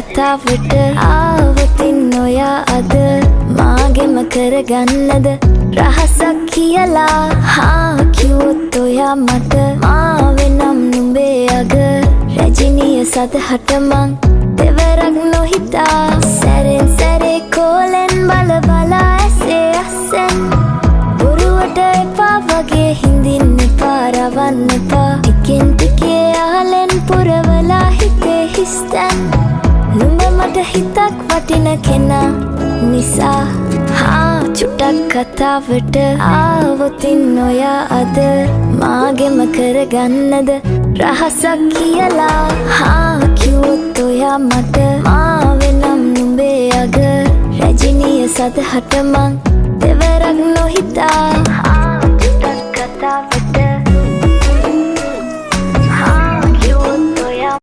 කතාවට ආවතින් ඔයා අද මාගෙම කරගන්නද රහසක් කියලා හා කිව්වොත් ඔයා මට මාවෙනම් නුඹේ අග රැජිනිය සදහට මං දෙවරක් නොහිතා සැරෙන් සැරේ කෝලෙන් බල බලා ඇසේ අස්සෙන් බොරුවට එපා වගේ හිඳින්න එපා රවන්න එපා ටිකෙන් ටිකේ ආලෙන් පුරවලා හිතේ හිස්තැන් නුඹ මට හිතක් වටින කෙනා නිසා හා චුට්ටක් කතාවට ආවොතින් ඔයා අද මාගෙම කරගන්නද රහසක් කියලා හා කිව්වොත් ඔයා මට මාවෙනම් නුඹේ අග රැජිනිය සදහට මං